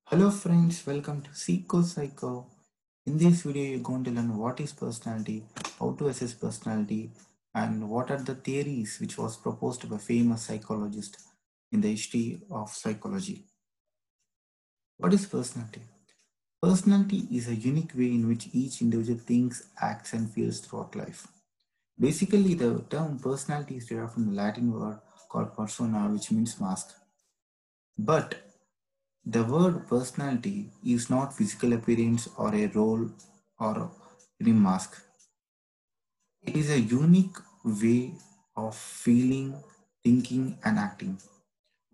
Hello friends, welcome to Psycho. In this video, you're going to learn what is personality, how to assess personality, and what are the theories which was proposed by famous psychologist in the history of psychology. What is personality? Personality is a unique way in which each individual thinks, acts, and feels throughout life. Basically, the term personality is derived from the Latin word called persona, which means mask. But the word personality is not physical appearance or a role or any mask. It is a unique way of feeling, thinking, and acting.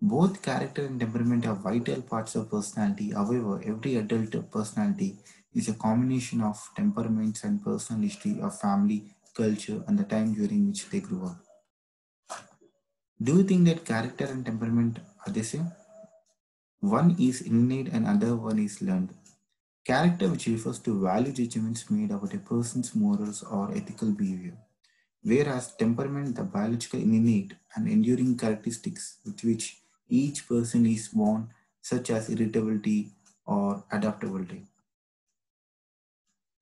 Both character and temperament are vital parts of personality. However, every adult personality is a combination of temperaments and personal history of family, culture, and the time during which they grew up. Do you think that character and temperament are the same? One is innate and other one is learned. Character, which refers to value judgments made about a person's morals or ethical behavior, whereas temperament, the biological innate and enduring characteristics with which each person is born, such as irritability or adaptability.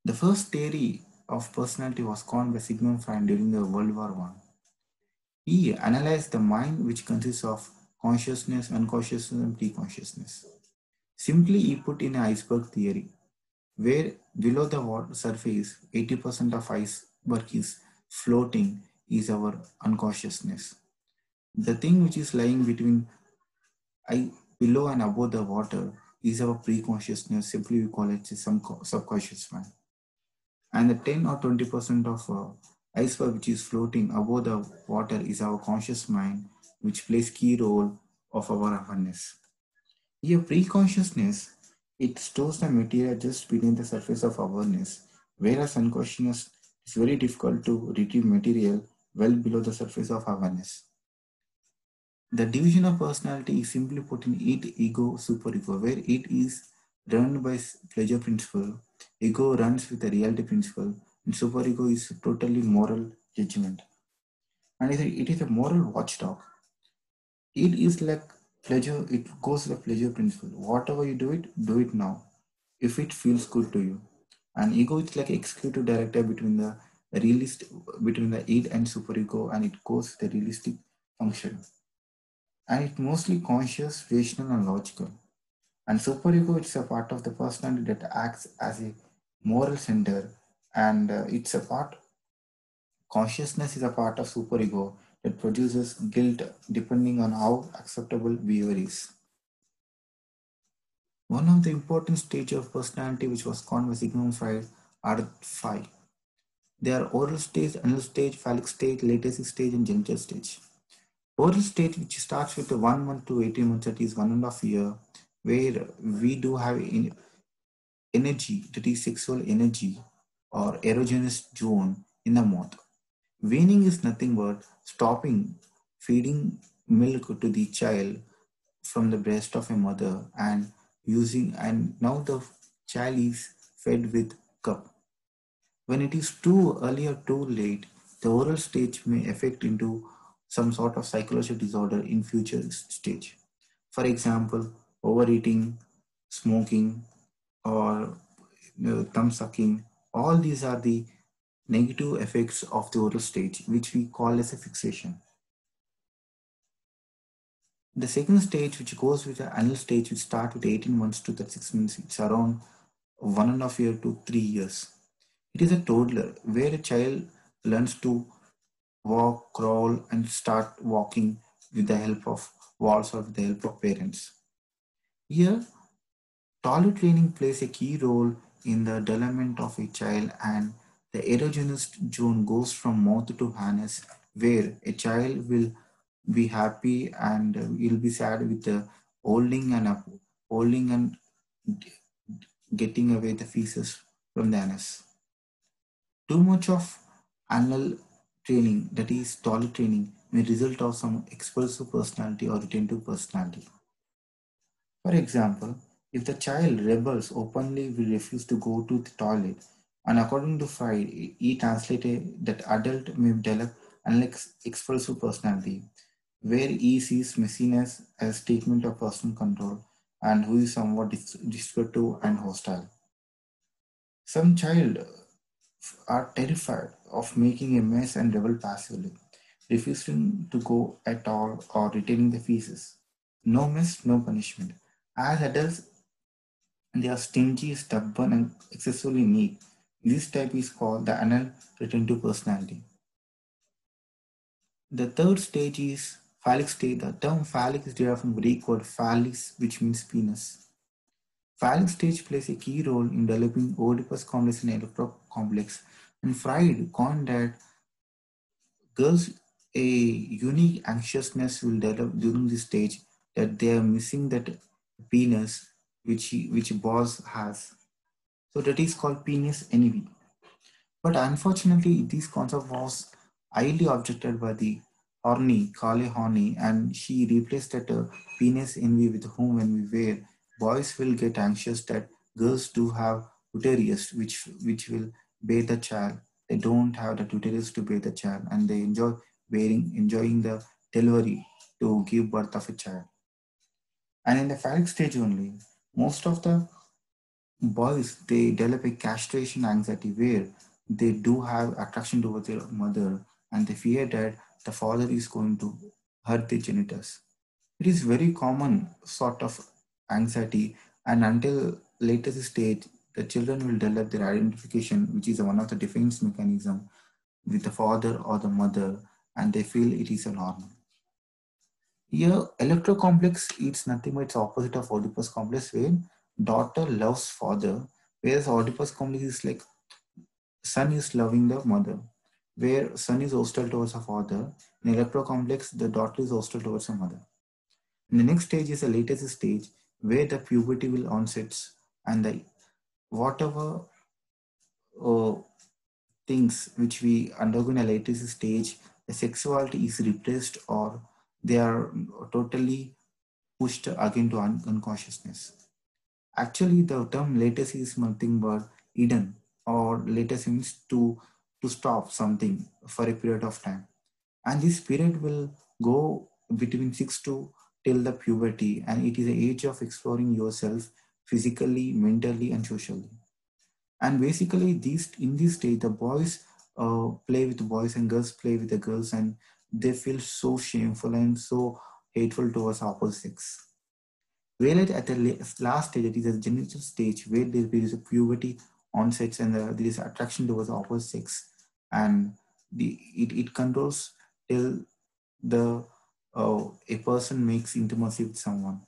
The first theory of personality was coined by Sigmund Freud during the World War I. He analyzed the mind, which consists of consciousness, unconsciousness, and pre-consciousness. Simply, he put in an iceberg theory, where below the water surface 80% of iceberg is floating is our unconsciousness. The thing which is lying between below and above the water is our pre-consciousness. Simply we call it some subconscious mind. And the 10 or 20% of iceberg which is floating above the water is our conscious mind, which plays key role of our awareness. Here, pre-consciousness, it stores the material just beneath the surface of awareness, whereas unconsciousness is very difficult to retrieve material well below the surface of awareness. The division of personality is simply put in id, ego, superego, where id is run by pleasure principle, ego runs with the reality principle, and superego is totally moral judgment. And it is a moral watchdog. It is like pleasure, it goes the pleasure principle. Whatever you do it now. If it feels good to you. And ego is like executive director between the realist between the id and superego, and it goes the realistic function. And it's mostly conscious, rational, and logical. And superego is a part of the personality that acts as a moral center, and it's a part consciousness is a part of superego that produces guilt depending on how acceptable behavior is. One of the important stages of personality which was coined by Sigmund Freud are five. They are oral stage, anal stage, phallic stage, latency stage, and genital stage. Oral stage, which starts with the 1 month to 18 months, that is 1.5 years, where we do have energy, that is sexual energy or erogenous zone in the mouth. Weaning is nothing but stopping feeding milk to the child from the breast of a mother and now the child is fed with cup. When it is too early or too late, the oral stage may affect into some sort of psychological disorder in future stage. For example, overeating, smoking, or thumb sucking. All these are the negative effects of the oral stage, which we call as a fixation. The second stage, which goes with the anal stage, which start with 18 months to 36 months, it's around 1.5 year to 3 years. It is a toddler where a child learns to walk, crawl, and start walking with the help of walls or with the help of parents. Here, toilet training plays a key role in the development of a child, and the erogenous zone goes from mouth to anus, where a child will be happy and will be sad with the holding and holding and getting away the feces from the anus. Too much of anal training, that is toilet training, may result of some expulsive personality or retentive personality. For example, if the child rebels openly, will refuse to go to the toilet, and according to Freud, he translated that adult may develop an expulsive personality, where he sees messiness as a statement of personal control and who is somewhat destructive and hostile. Some child are terrified of making a mess and rebel passively, refusing to go at all or retaining the feces. No mess, no punishment. As adults, they are stingy, stubborn, and excessively neat. This type is called the anal retentive personality. The third stage is phallic stage. The term phallic is derived from Greek word phallis, which means penis. Phallic stage plays a key role in developing Oedipus complex and electro complex, and Freud coined that girls a unique anxiousness will develop during this stage, that they are missing that penis which boss has. So that is called penis envy. But unfortunately, this concept was highly objected by the horny, Kale Horny, and she replaced that penis envy with whom when we wear. Boys will get anxious that girls do have uterus, which will bear the child. They don't have the uterus to bear the child, and they enjoying the delivery to give birth of a child. And in the phallic stage only, most of the boys they develop a castration anxiety where they do have attraction towards their mother and they fear that the father is going to hurt their genitals. It is very common sort of anxiety, and until latest stage the children will develop their identification, which is one of the defense mechanism with the father or the mother, and they feel it is a normal. Here, electrocomplex is nothing but its opposite of Oedipus complex, where daughter loves father, whereas Oedipus complex is like son is loving the mother, where son is hostile towards a father. In electrocomplex, the daughter is hostile towards her mother. And the next stage is the latest stage, where the puberty will onsets, and the whatever uh, things which we undergo in a latest stage, the sexuality is repressed or they are totally pushed again to unconsciousness. Actually, the term latency is nothing but hidden, or latency means to stop something for a period of time. And this period will go between 6 to till the puberty, and it is the age of exploring yourself physically, mentally, and socially. And basically, these in this stage, the boys play with the boys and girls play with the girls, and they feel so shameful and so hateful towards opposite sex. Whereas at the last stage, it is a genital stage where there is a puberty onsets and there is attraction towards the opposite sex, and it controls till the a person makes intimacy with someone.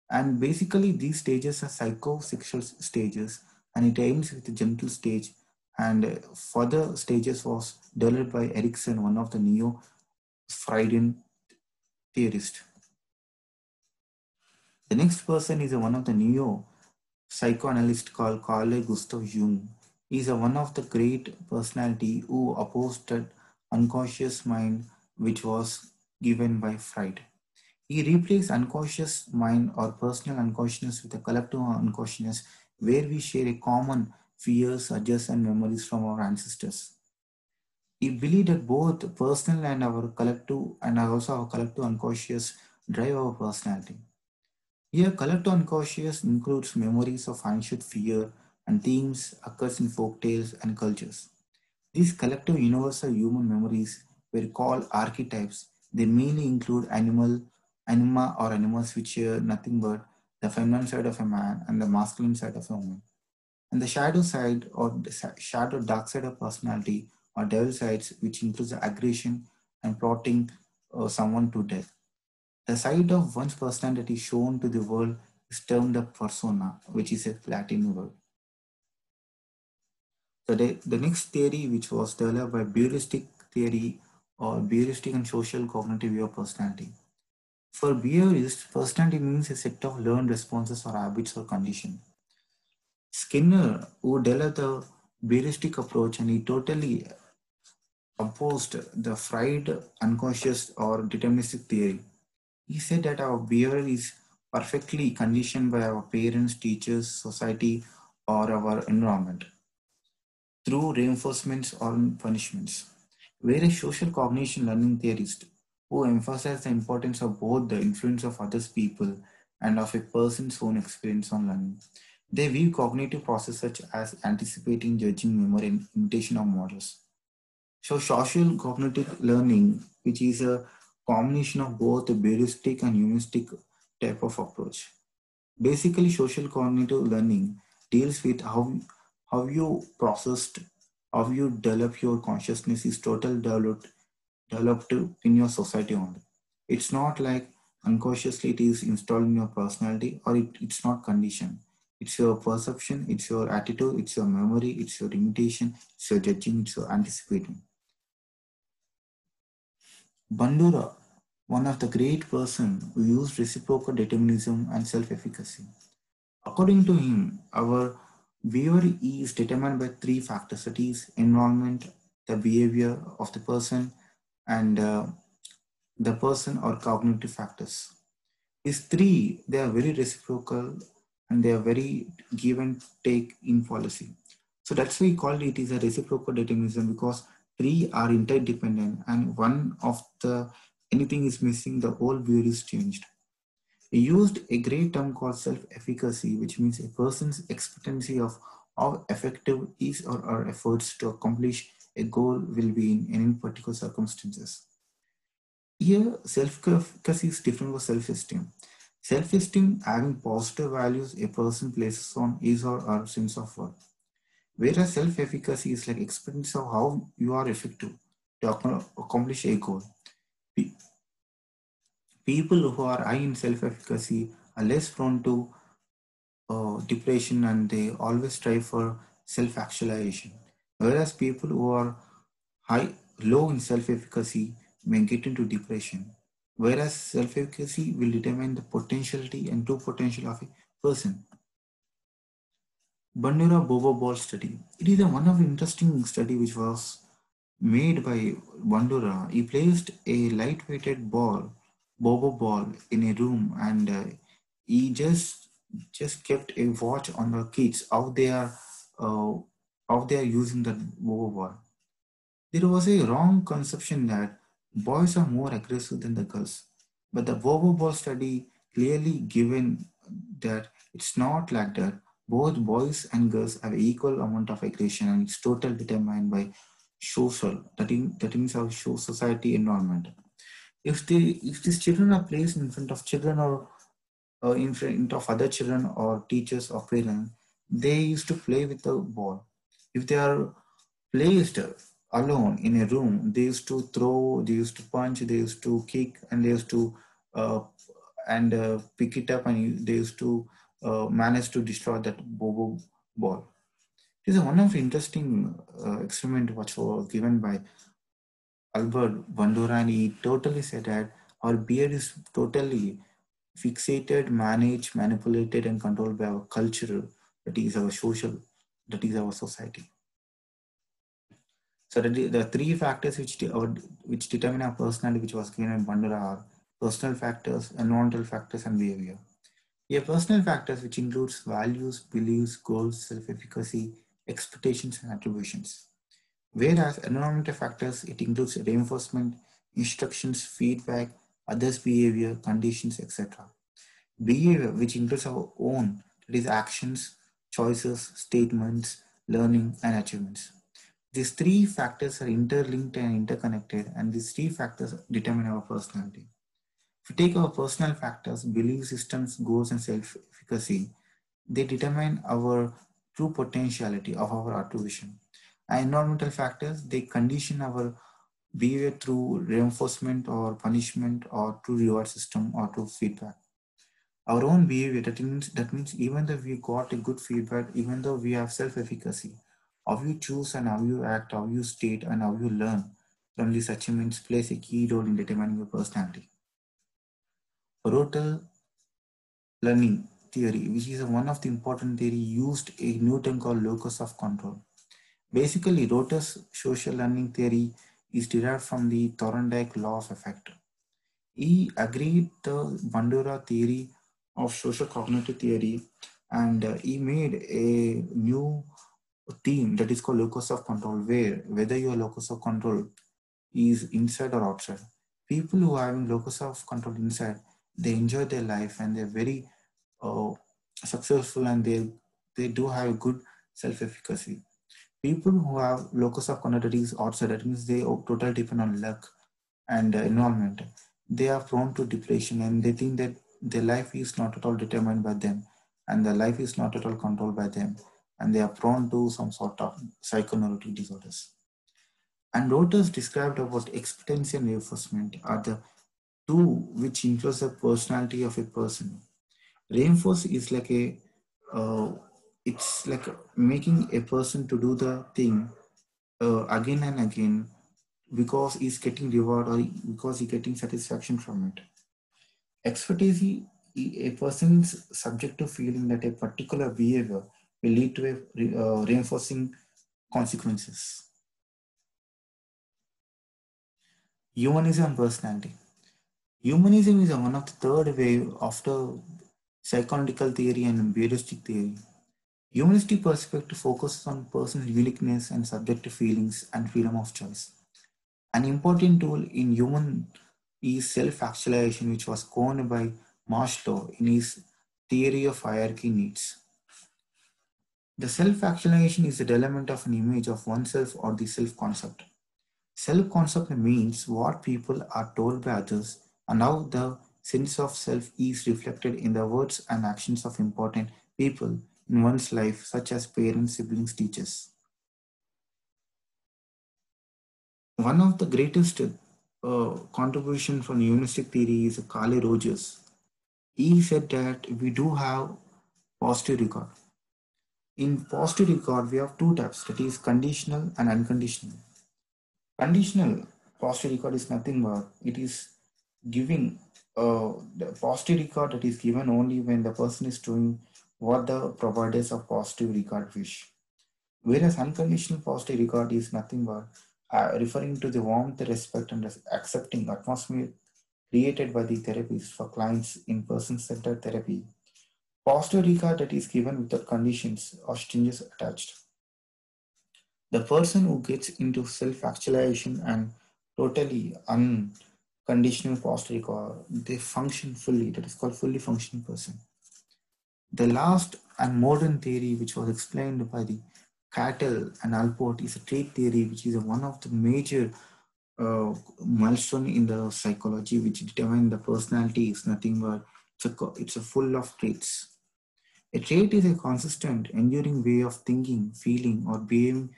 And basically, these stages are psychosexual stages, and it ends with the genital stage. And further stages was developed by Erikson, one of the neo-Freudian theorists. The next person is one of the neo psychoanalyst called Carl Gustav Jung. He is one of the great personality who opposed that unconscious mind which was given by Freud. He replaced unconscious mind or personal unconsciousness with a collective unconsciousness where we share a common fears, urges, and memories from our ancestors. He believed that both personal and our collective and also our collective unconscious drive our personality. Here, collective unconscious includes memories of ancient fear and themes occurs in folk tales and cultures. These collective universal human memories were called archetypes. They mainly include anima or animals which are nothing but the feminine side of a man and the masculine side of a woman. And the shadow side or the shadow dark side of personality or devil sides which includes the aggression and plotting someone to death. The side of one's personality shown to the world is termed a persona, which is a Latin word. The next theory, which was developed by Heuristic theory or Heuristic and social cognitive view of personality. For behaviorists, personality means a set of learned responses or habits or conditions. Skinner, who developed the Heuristic approach, and he totally opposed the Freud unconscious or deterministic theory. He said that our behavior is perfectly conditioned by our parents, teachers, society, or our environment through reinforcements or punishments. Whereas social cognition learning theorists who emphasize the importance of both the influence of others people and of a person's own experience on learning. They view cognitive processes such as anticipating, judging, memory, and imitation of models. So social cognitive learning, which is a combination of both a heuristic and humanistic type of approach. Basically, social cognitive learning deals with how you processed, how you develop your consciousness is total developed in your society only. It's not like unconsciously it is installed in your personality, or it's not conditioned. It's your perception, it's your attitude, it's your memory, it's your imitation, it's your judging, it's your anticipating. Bandura, one of the great person who used reciprocal determinism and self-efficacy. According to him, our behavior is determined by three factors, that is environment, the behavior of the person, and the person or cognitive factors. These three, they are very reciprocal and they are very give and take in policy. So that's why we call it is a reciprocal determinism, because three are interdependent, and one of the anything is missing, the whole view is changed. He used a great term called self-efficacy, which means a person's expectancy of how effective his or her efforts to accomplish a goal will be in any particular circumstances. Here, self-efficacy is different from self-esteem. Self-esteem having positive values a person places on his or her sense of worth. Whereas self-efficacy is like experience of how you are effective to accomplish a goal. People who are high in self-efficacy are less prone to depression, and they always strive for self-actualization. Whereas people who are low in self-efficacy may get into depression. Whereas self-efficacy will determine the potentiality and true potential of a person. Bandura BOBO ball study. It is one of the interesting study which was made by Bandura. He placed a light-weighted ball, BOBO ball, in a room, and he just kept a watch on the kids uh, how they are using the BOBO ball. There was a wrong conception that boys are more aggressive than the girls, but the BOBO ball study clearly given that it's not like that. Both boys and girls have equal amount of aggression, and it's totally determined by social, that means our society environment. If these children are placed in front of children, or in front of other children or teachers or parents, they used to play with the ball. If they are placed alone in a room, they used to throw, they used to punch, they used to kick, and they used to uh, pick it up, and they used to manage to destroy that bobo ball. This is one of the interesting experiment which was given by Albert Bandura, and he totally said that our beard is totally fixated, managed, manipulated, and controlled by our culture, that is our social, that is our society. So the three factors which determine our personality, which was given in Bandura, are personal factors, environmental factors, and behavior. Here, personal factors, which includes values, beliefs, goals, self-efficacy, expectations, and attributions. Whereas environmental factors, it includes reinforcement, instructions, feedback, others' behavior, conditions, etc. Behavior, which includes our own, that is actions, choices, statements, learning, and achievements. These three factors are interlinked and interconnected, and these three factors determine our personality. If we take our personal factors, belief systems, goals, and self-efficacy, they determine our true potentiality of our attribution. And environmental factors, they condition our behavior through reinforcement or punishment, or through reward system, or through feedback. Our own behavior, that means even though we got a good feedback, even though we have self-efficacy, how you choose and how you act, how you state, and how you learn from these achievements plays a key role in determining your personality. Rotal learning theory, which is one of the important theory, used a new term called locus of control. Basically, Rota's social learning theory is derived from the Thorndike law of effect. He agreed the Bandura theory of social cognitive theory, and he made a new theme that is called locus of control, where whether your locus of control is inside or outside. People who are having locus of control inside, they enjoy their life, and they're very successful, and they do have good self-efficacy. People who have locus of connotaries outside, that means they totally depend on luck and environment. They are prone to depression, and they think that their life is not at all determined by them, and their life is not at all controlled by them, and they are prone to some sort of psychoneurotic disorders. And authors described about expectancy and reinforcement are the two which influence the personality of a person. Reinforce is like uh, it's like making a person to do the thing again and again because he's getting reward or because he's getting satisfaction from it. Expectancy, a person's subjective feeling that a particular behavior will lead to a reinforcing consequences. Humanism and personality. Humanism is one of the third wave after psychological theory and behavioristic theory. Humanistic perspective focuses on personal uniqueness and subjective feelings and freedom of choice. An important tool in human is self-actualization, which was coined by Maslow in his theory of hierarchy needs. The self-actualization is the element of an image of oneself or the self-concept. Self-concept means what people are told by others and how the sense of self is reflected in the words and actions of important people in one's life, such as parents, siblings, teachers. One of the greatest contribution from humanistic theory is Carly Rogers. He said that we do have positive record. In positive record, we have two types, that is conditional and unconditional. Conditional positive record is nothing but it is giving the positive record that is given only when the person is doing what the providers of positive record wish. Whereas unconditional positive regard is nothing but referring to the warmth, respect, and accepting atmosphere created by the therapists for clients in person-centered therapy. Positive regard that is given without conditions or strings attached. The person who gets into self-actualization and totally unconditional positive regard, they function fully. That is called fully functioning person. The last and modern theory, which was explained by the Cattell and Alport, is a trait theory, which is one of the major milestone in the psychology, which determine the personality is nothing but it's a full of traits. A trait is a consistent, enduring way of thinking, feeling, or behaving,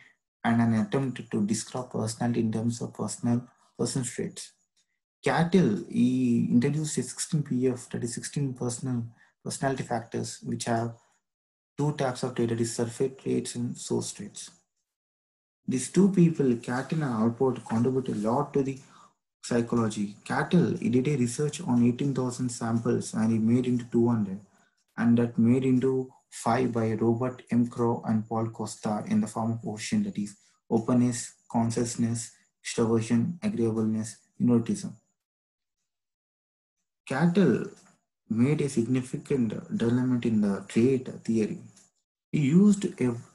and an attempt to describe personality in terms of person traits. Cattell, he introduced a 16 PF, that is 16 personality factors, which have two types of traits, that is surface traits and source traits. These two people, Cattell and Alport, contribute a lot to the psychology. Cattell, he did a research on 18,000 samples and he made into 200, and that made into 5 by Robert M. Crow and Paul Costa in the form of ocean, that is openness, consciousness, extroversion, agreeableness, neuroticism. Cattell made a significant development in the trait theory. He used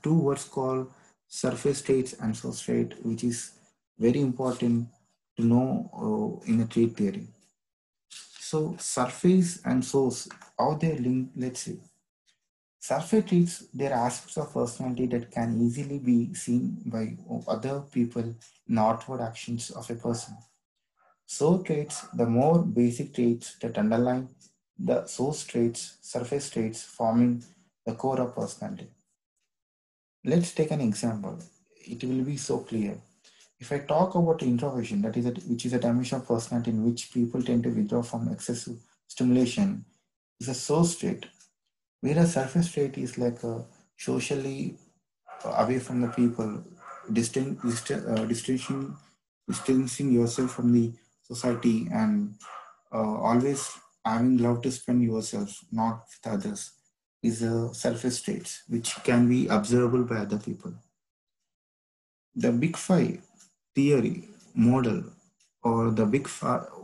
two words called surface traits and source trait, which is very important to know in a trait theory. So surface and source, how they link, let's see. Surface traits, they are aspects of personality that can easily be seen by other people in outward actions of a person. Source traits, the more basic traits that underline the source traits, surface traits forming the core of personality. Let's take an example. It will be so clear. If I talk about introversion, that is which is a dimension of personality in which people tend to withdraw from excessive stimulation, is a source trait, whereas surface trait is like a socially away from the people, distancing yourself from the society and always having love to spend yourself, not with others, is a surface traits which can be observable by other people. The Big Five theory model or the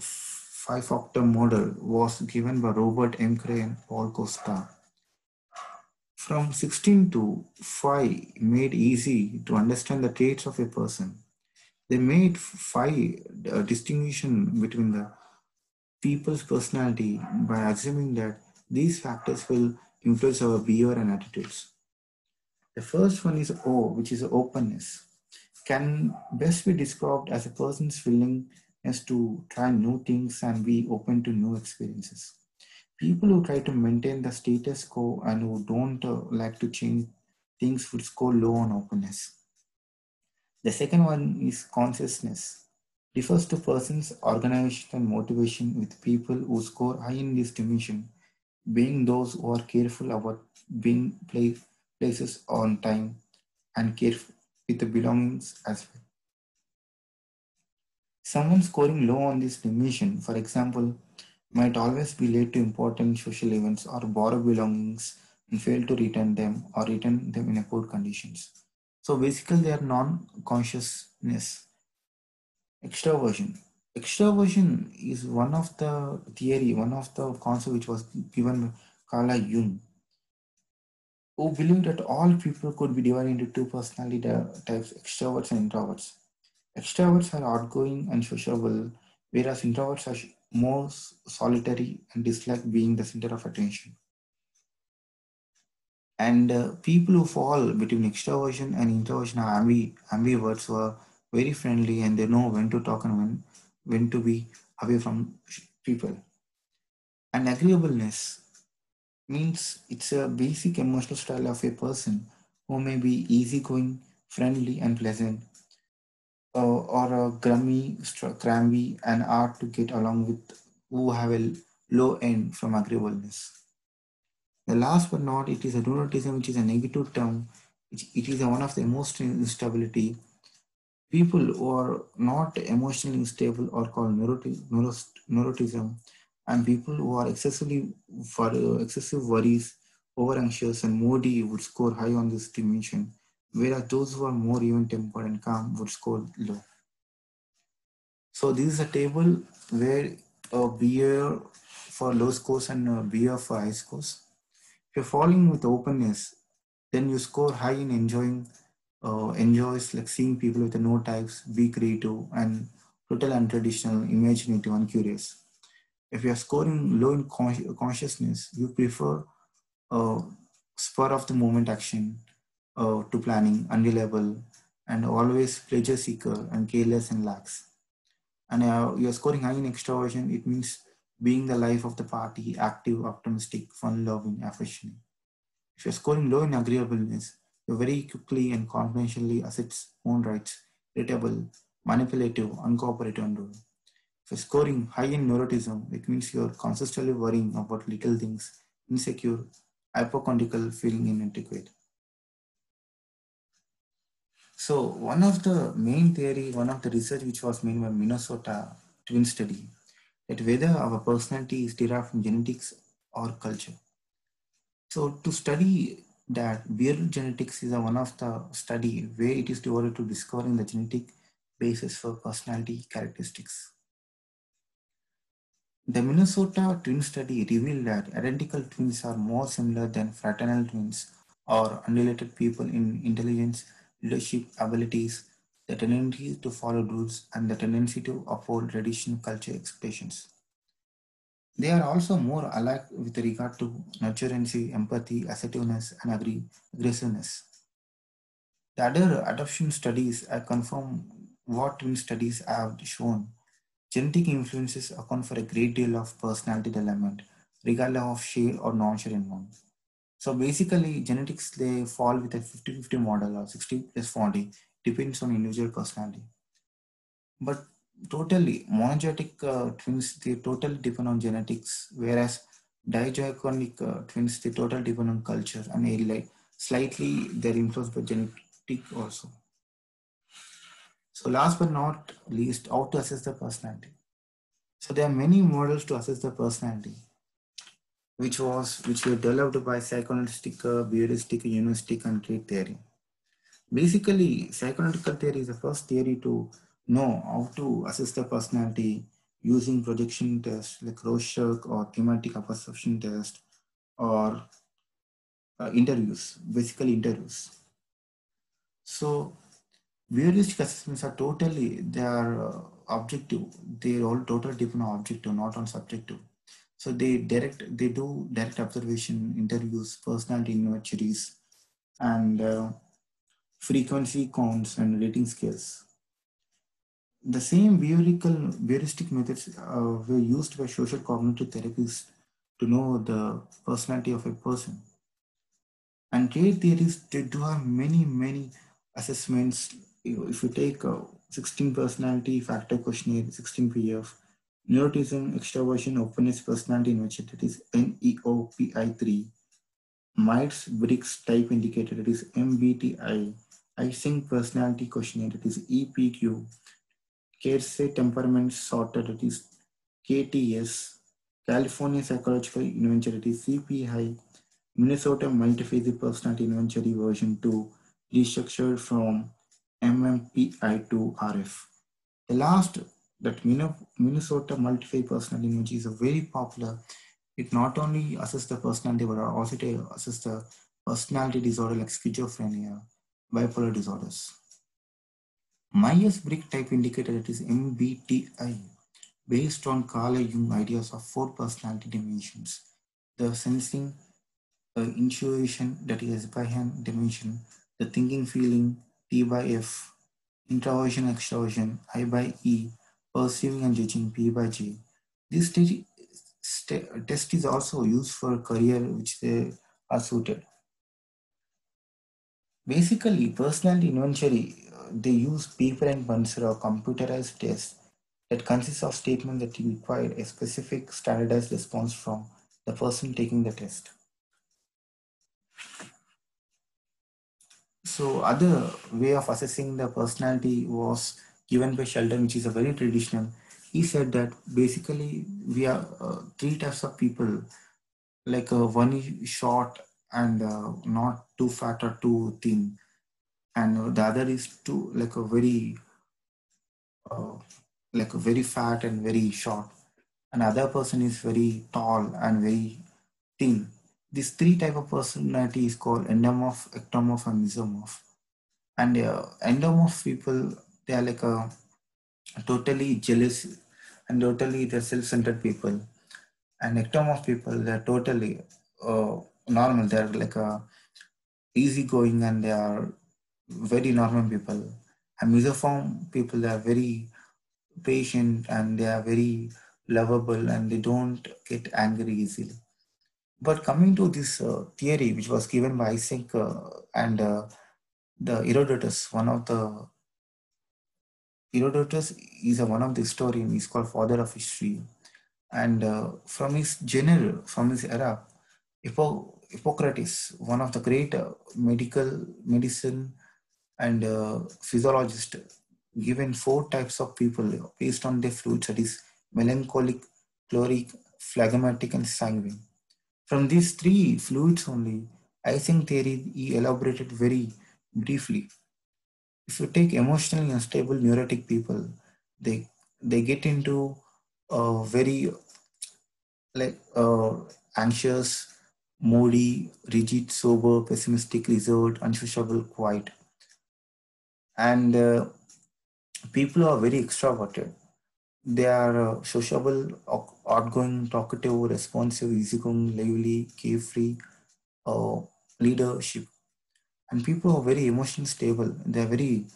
five factor model was given by Robert M. Cray and Paul Costa. From 16 to 5 made easy to understand the traits of a person. They made 5 distinction between the people's personality by assuming that These factors will influence our behavior and attitudes. The first one is O, which is openness. Can best be described as a person's willingness to try new things and be open to new experiences. People who try to maintain the status quo and who don't like to change things would score low on openness. The second one is consciousness. Refers to persons' organizational motivation with people who score high in this dimension, being those who are careful about being places on time and careful with the belongings as well. Someone scoring low on this dimension, for example, might always be late to important social events or borrow belongings and fail to return them or return them in a poor conditions. So basically they are non-consciousness. Extraversion. Extraversion is one of the theory, one of the concept which was given by Carl Jung, who believed that all people could be divided into two personality types, extroverts and introverts. Extroverts are outgoing and sociable, whereas introverts are more solitary and dislike being the center of attention. And people who fall between extroversion and introversion are ambiverts, who are very friendly and they know when to talk and when to be away from people. And agreeableness means it's a basic emotional style of a person who may be easygoing, friendly, and pleasant, or a crammy, and hard to get along with, who have a low end from agreeableness. The last but not, it is a neuroticism, which is a negative term. It is one of the emotional instability. People who are not emotionally stable are called neuroticism, and people who are excessive worries, over anxious and moody would score high on this dimension, whereas those who are more even tempered and calm would score low. So this is a table where a beer for low scores and a beer for high scores. If you're falling with openness, then you score high in enjoys like seeing people with the no types, be creative and total untraditional, imaginative and curious. If you are scoring low in consciousness, you prefer uh, spur of the moment action to planning, unreliable, and always pleasure seeker and careless and lax. And you're scoring high in extroversion, it means being the life of the party, active, optimistic, fun-loving, affectionate. If you're scoring low in agreeableness, you very quickly and confidentially asserts own rights, irritable, manipulative, uncooperative, and rude. If you're scoring high in neuroticism, it means you're consistently worrying about little things, insecure, hypochondriacal, feeling inadequate. So one of the main theory, one of the research which was made by Minnesota twin study, that whether our personality is derived from genetics or culture. So to study that, behavioral genetics is one of the study where it is devoted to discovering the genetic basis for personality characteristics. The Minnesota twin study revealed that identical twins are more similar than fraternal twins or unrelated people in intelligence, leadership abilities, the tendency to follow rules, and the tendency to uphold traditional culture expressions. They are also more alike with regard to nurturancy, empathy, assertiveness, and aggressiveness. The other adoption studies have confirmed what twin studies have shown. Genetic influences account for a great deal of personality development, regardless of shared or non-shared environment. So basically, genetics, they fall with a 50-50 model or 60 plus 40, depends on individual personality. But totally, monogenetic twins, they totally depend on genetics, whereas diachonic twins, they totally depend on culture and like slightly they're influenced by genetic also. So last but not least, how to assess the personality. So there are many models to assess the personality, which were developed by psychoanalytic, behavioristic, humanistic, and trait theory. Basically, psychoanalytical theory is the first theory to know how to assess the personality using projection tests like Rorschach or thematic perception test or interviews, basically interviews. So behavioristic assessments are totally, they are objective. They all totally depend on objective, not on subjective. So they do direct observation, interviews, personality inventories, and frequency counts and rating scales. The same heuristic methods were used by social cognitive therapists to know the personality of a person. And trait theories, they do have many assessments. If you take 16 personality factor questionnaire, 16 PF, neuroticism, extroversion, openness, personality inventory, that is NEOPI3, Myers-Briggs type indicator, that is MBTI, Ising personality questionnaire, that is EPQ, Keirsey temperament sorter, that is KTS, California psychological inventory, that is CPI, Minnesota multiphasic personality inventory version 2, restructured from MMPI to RF. The last, that Minnesota multiphasic personality inventory is a very popular. It not only assesses the personality but also to assess the personality disorder like schizophrenia, bipolar disorders. Myers-Briggs type indicator, that is MBTI, based on Carl Jung ideas of 4 personality dimensions: the sensing, intuition, that is S by N dimension, the thinking feeling, T by F, introversion extroversion, I by E, perceiving and judging, P by J. This test is also used for career which they are suited. Basically, personality inventory, they use paper and pencil or computerized tests that consists of statements that require a specific standardized response from the person taking the test. So other way of assessing the personality was given by Sheldon, which is a very traditional. He said that basically we are 3 types of people, like one is short and not too fat or too thin, and the other is too uh, like a very fat and very short. Another person is very tall and very thin. These 3 type of personality is called endomorph, ectomorph, and mesomorph. And endomorph people, they are like a totally jealous and totally they're self-centered people. And ectomorph people, they're totally normal. They're like a easygoing and they are very normal people. And mesoform people, they are very patient and they are very lovable and they don't get angry easily. But coming to this theory, which was given by Isaac and the Herodotus, Herodotus is one of the historian. He's called father of history, and from his genre, from his era, Hippocrates, one of the great medicine and physiologist, given 4 types of people based on their fluids, that is melancholic, chloric, phlegmatic, and sanguine. From these 3 fluids only, I think theory he elaborated very briefly. If you take emotionally unstable neurotic people, they they get into very like anxious, moody, rigid, sober, pessimistic, reserved, unsociable, quiet, and people who are very extroverted. They are sociable, outgoing, talkative, responsive, easygoing, lively, carefree, uh, leadership, and people who are very emotionally stable. They are very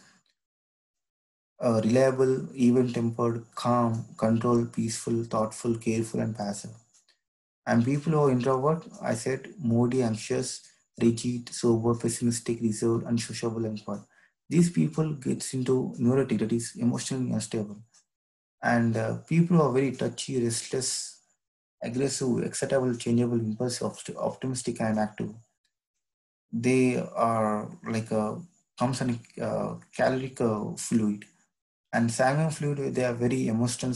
reliable, even-tempered, calm, controlled, peaceful, thoughtful, careful, and passive. And people who are introvert, I said, moody, anxious, rigid, sober, pessimistic, reserved, unsociable, and quiet. These people gets into neurotic, that is emotionally unstable. And people who are very touchy, restless, aggressive, excitable, changeable, impulsive, optimistic, and active. They are like a comes in a caloric fluid. And sanguine fluid, they are very emotional,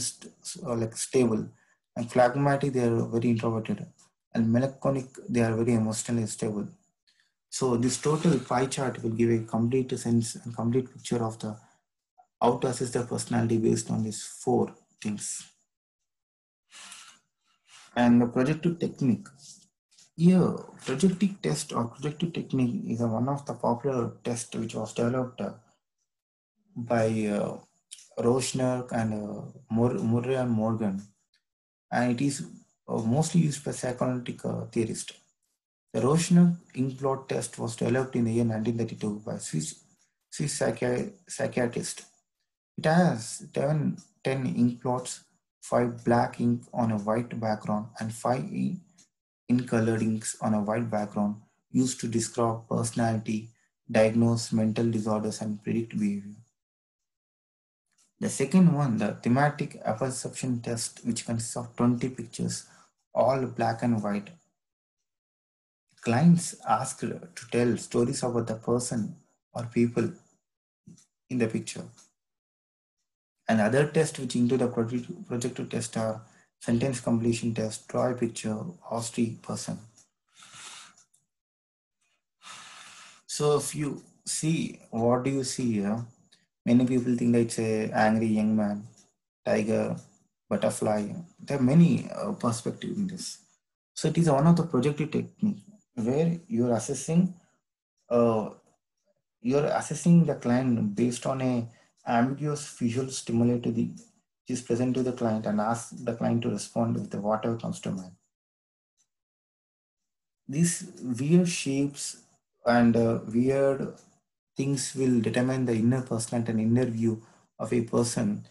like stable. And phlegmatic, they are very introverted. And melancholic, they are very emotionally stable. So this total pie chart will give a complete sense and complete picture of the how to assess the personality based on these 4 things. And the projective technique. Here, projective test or projective technique is one of the popular tests which was developed by Rochner and Murray and Morgan. And it is mostly used by psychoanalytic theorists. The Rorschach ink blot test was developed in the year 1932 by Swiss psychiatrist. It has 10 ink blots, 5 black ink on a white background, and 5 in colored inks on a white background used to describe personality, diagnose mental disorders, and predict behavior. The second one, the thematic apperception test, which consists of 20 pictures, all black and white. Clients asked to tell stories about the person or people in the picture. And other tests which include the projective test are sentence completion test, draw a picture, honesty person. So if you see, what do you see here? Many people think that it's a angry young man, tiger, butterfly. There are many perspectives in this. So it is one of the projective technique where you're assessing uh, the client based on a ambiguous visual stimuli which is present to the client, and ask the client to respond with whatever comes to mind. These weird shapes and weird things will determine the inner personality and inner view of a person,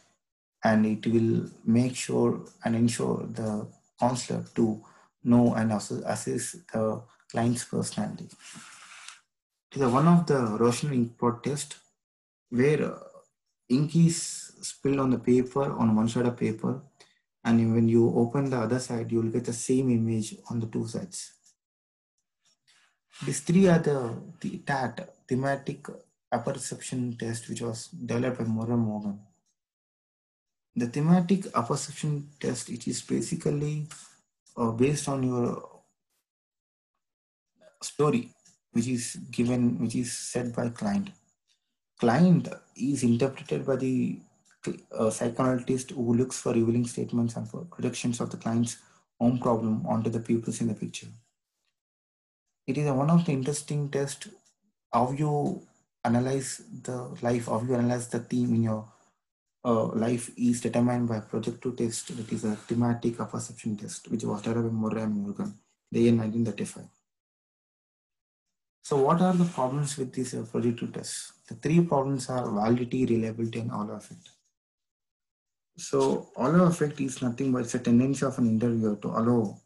and it will make sure and ensure the counselor to know and assess the client's personality. It is one of the Rorschach ink blot test where ink is spilled on the paper on one side of paper, and when you open the other side, you will get the same image on the two sides. These three are the TAT, thematic apperception test, which was developed by Morgan. The thematic apperception test, it is basically based on your story, which is said by client. Client is interpreted by the psychoanalyst who looks for revealing statements and for projections of the client's own problem onto the pupils in the picture. It is one of the interesting tests how you analyze the life, how you analyze the theme in your life is determined by projective test, that is a thematic apperception test, which was developed by Murray and Morgan in the year 1935. So what are the problems with these projective tests? The three problems are validity, reliability, and Allo effect. So Allo effect is nothing but it's a tendency of an interviewer to allow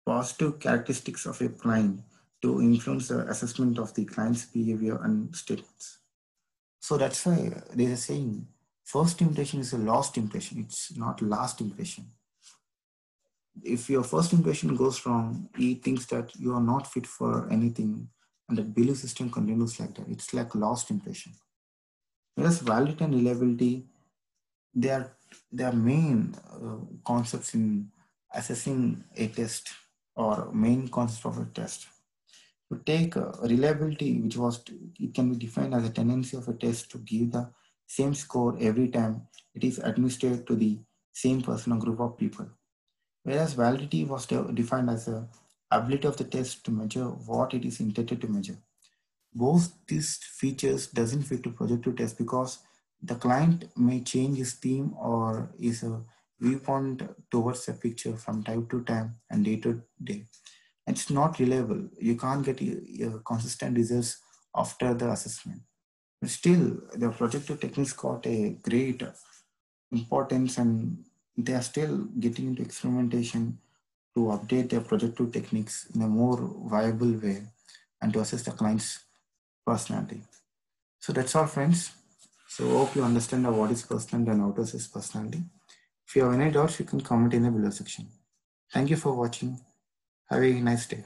positive characteristics of a client to influence the assessment of the client's behavior and statements. So that's why there is a saying, first impression is a lost impression. It's not last impression. If your first impression goes wrong, he thinks that you are not fit for anything, and that belief system continues like that. It's like lost impression. Whereas validity and reliability, they are main concepts in assessing a test, or main concept of a test. To take reliability, it can be defined as a tendency of a test to give the same score every time it is administered to the same person or group of people. Whereas validity was defined as the ability of the test to measure what it is intended to measure. Both these features doesn't fit to projective test because the client may change his theme or his viewpoint towards a picture from time to time and day to day. It's not reliable. You can't get consistent results after the assessment. But still, the projective techniques got a great importance, and they are still getting into experimentation to update their projective techniques in a more viable way and to assess the client's personality. So that's all, friends. So hope you understand what is personality and how to assess personality. If you have any doubts, you can comment in the below section. Thank you for watching. Have a nice day.